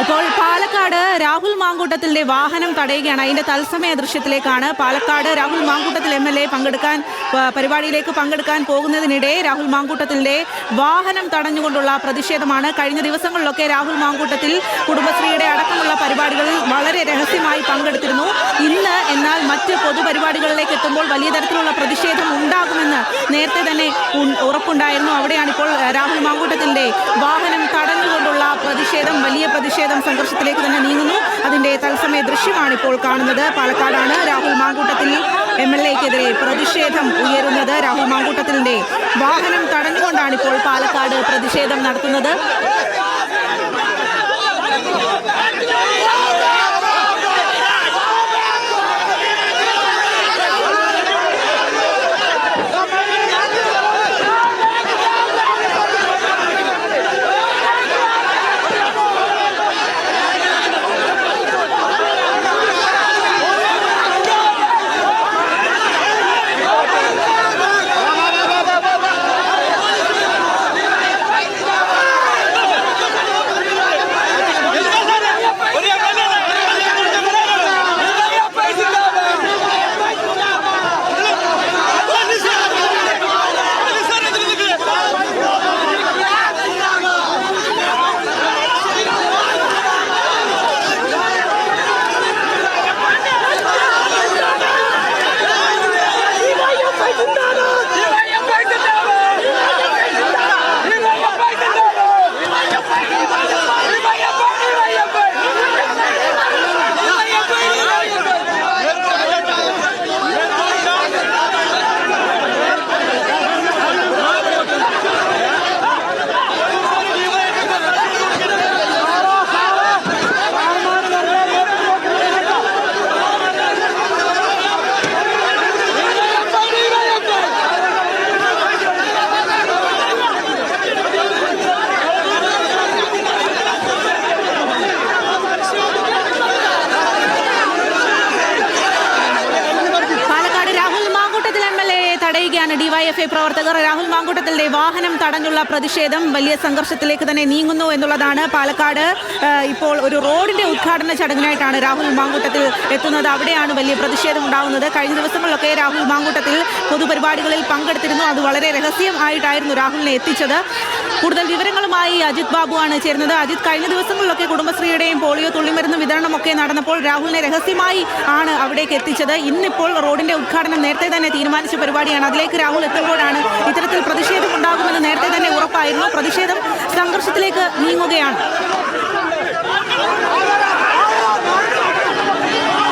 ഇപ്പോൾ പാലക്കാട് രാഹുൽ മാങ്കൂട്ടത്തിലെ വാഹനം തടയുകയാണ്. അതിന്റെ തത്സമയ ദൃശ്യത്തിലേക്കാണ്. പാലക്കാട് രാഹുൽ മാങ്കൂട്ടത്തിൽ MLA പരിപാടിയിലേക്ക് പങ്കെടുക്കാൻ പോകുന്നതിനിടെ രാഹുൽ മാങ്കൂട്ടത്തിലെ വാഹനം തടഞ്ഞുകൊണ്ടുള്ള പ്രതിഷേധമാണ്. കഴിഞ്ഞ ദിവസങ്ങളിലൊക്കെ രാഹുൽ മാങ്കൂട്ടത്തിൽ കുടുംബശ്രീയുടെ അടക്കമുള്ള പരിപാടികളിൽ വളരെ രഹസ്യമായി പങ്കെടുത്തിരുന്നു. ഇന്ന് എന്നാൽ മറ്റ് പൊതുപരിപാടികളിലേക്ക് എത്തുമ്പോൾ വലിയ തരത്തിലുള്ള പ്രതിഷേധം ഉണ്ടാകുമെന്ന് നേരത്തെ തന്നെ ഉറപ്പുണ്ടായിരുന്നു. അവിടെയാണ് ഇപ്പോൾ രാഹുൽ മാങ്കൂട്ടത്തിലെ വാഹനം തടഞ്ഞുകൊണ്ടുള്ള പ്രതിഷേധം, വലിയ പ്രതിഷേധം സംഘർഷത്തിലേക്ക് തന്നെ നീങ്ങുന്നു. അതിന്റെ തത്സമയ ദൃശ്യമാണ് ഇപ്പോൾ കാണുന്നത്. പാലക്കാടാണ് രാഹുൽ മാങ്കൂട്ടത്തിൽ MLAക്കെതിരെ പ്രതിഷേധം ഉയരുന്നത്. രാഹുൽ മാങ്കൂട്ടത്തിലിന്റെ വാഹനം തടഞ്ഞുകൊണ്ടാണ് ഇപ്പോൾ പാലക്കാട് പ്രതിഷേധം നടത്തുന്നത്. DYFI പ്രവർത്തകർ രാഹുൽ മാങ്കൂട്ടത്തിലെ വാഹനം തടഞ്ഞുള്ള പ്രതിഷേധം വലിയ സംഘർഷത്തിലേക്ക് തന്നെ നീങ്ങുന്നു എന്നുള്ളതാണ്. പാലക്കാട് ഇപ്പോൾ ഒരു റോഡിന്റെ ഉദ്ഘാടന ചടങ്ങിനായിട്ടാണ് രാഹുൽ മാങ്കൂട്ടത്തിൽ എത്തുന്നത്. അവിടെയാണ് വലിയ പ്രതിഷേധം ഉണ്ടാകുന്നത്. കഴിഞ്ഞ ദിവസങ്ങളിലൊക്കെ രാഹുൽ മാങ്കൂട്ടത്തിൽ പൊതുപരിപാടികളിൽ പങ്കെടുത്തിരുന്നു. അത് വളരെ രഹസ്യമായിട്ടായിരുന്നു രാഹുലിനെ എത്തിച്ചത്. കൂടുതൽ വിവരങ്ങളുമായി അജിത് ബാബുവാണ് ചേരുന്നത്. അജിത്, കഴിഞ്ഞ ദിവസങ്ങളിലൊക്കെ കുടുംബശ്രീയുടെയും പോളിയോ തുള്ളിമരുന്ന് വിതരണമൊക്കെ നടന്നപ്പോൾ രാഹുലിനെ രഹസ്യമായി ആണ് അവിടേക്ക് എത്തിച്ചത്. ഇന്നിപ്പോൾ റോഡിന്റെ ഉദ്ഘാടനം നേരത്തെ തന്നെ തീരുമാനിച്ച പരിപാടിയാണ്. അതിലേക്ക് രാഹുൽ എത്തുമ്പോഴാണ് ഇത്തരത്തിൽ പ്രതിഷേധം ഉണ്ടാകുമെന്ന് നേരത്തെ തന്നെ ഉറപ്പായിരുന്നു. പ്രതിഷേധം സംഘർഷത്തിലേക്ക് നീങ്ങുകയാണ്.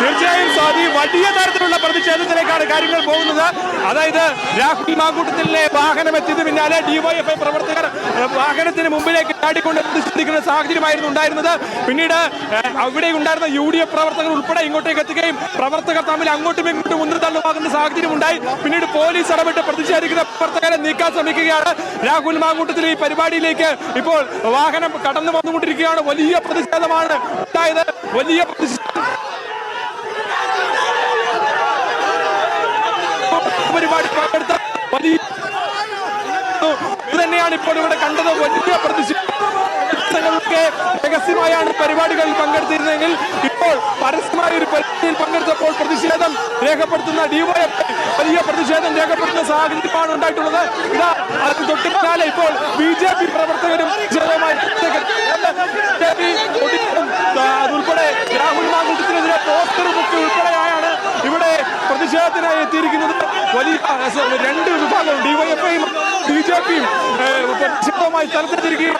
തീർച്ചയായും സ്വാതി, വലിയ തരത്തിലുള്ള പ്രതിഷേധത്തിലേക്കാണ് കാര്യങ്ങൾ പോകുന്നത്. അതായത് രാഹുൽ മാങ്കൂട്ടത്തിലെ വാഹനം എത്തിയതിന് പിന്നാലെ DYFI പ്രവർത്തകർ വാഹനത്തിന് മുമ്പിലേക്ക് ചാടിക്കൊണ്ട് പ്രതിഷേധിക്കുന്ന സാഹചര്യമായിരുന്നു ഉണ്ടായിരുന്നത്. പിന്നീട് അവിടെ ഉണ്ടായിരുന്ന UDF പ്രവർത്തകർ ഉൾപ്പെടെ ഇങ്ങോട്ടേക്ക് എത്തുകയും പ്രവർത്തകർ തമ്മിൽ അങ്ങോട്ടും ഇങ്ങോട്ടും ഉന്തിത്തള്ളുമാകുന്ന സാഹചര്യം ഉണ്ടായി. പിന്നീട് പോലീസ് ഇടപെട്ട് പ്രതിഷേധിക്കുന്ന പ്രവർത്തകരെ നീക്കാൻ ശ്രമിക്കുകയാണ്. രാഹുൽ മാങ്കൂട്ടത്തിൽ ഈ പരിപാടിയിലേക്ക് ഇപ്പോൾ വാഹനം കടന്നു വന്നുകൊണ്ടിരിക്കുകയാണ്. വലിയ പ്രതിഷേധമാണ് ഉണ്ടായത്. വലിയ പ്രതിഷേധം പരിപാടി പങ്കെടുത്ത വലിയ തന്നെയാണ് ഇപ്പോൾ ഇവിടെ കണ്ടത്. വലിയ പ്രതിഷേധങ്ങൾക്ക് രഹസ്യമായാണ് പരിപാടികളിൽ പങ്കെടുത്തിരുന്നെങ്കിൽ ഇപ്പോൾ പരസ്യമായ ഒരു പരിപാടിയിൽ പങ്കെടുത്തപ്പോൾ പ്രതിഷേധം രേഖപ്പെടുത്തുന്ന DYFI വലിയ പ്രതിഷേധം രേഖപ്പെടുത്തുന്ന സാഹചര്യമാണ് ഉണ്ടായിട്ടുള്ളത്. ഇതാ അതിന് തൊട്ട് പിന്നാലെ ഇപ്പോൾ BJP പ്രവർത്തകരും അതുൾപ്പെടെ രാഹുൽ മാങ്കൂട്ടത്തിനെതിരെ പോസ്റ്റർ ബുക്ക് ഉൾപ്പെടെയാണ് ഇവിടെ പ്രതിഷേധത്തിനായി എത്തിയിരിക്കുന്നത്. വലിയ രണ്ട് വിഭാഗവും DYFIയും BJPയും പ്രതിഷേധവുമായി സ്ഥലത്തെത്തിയിരിക്കുകയും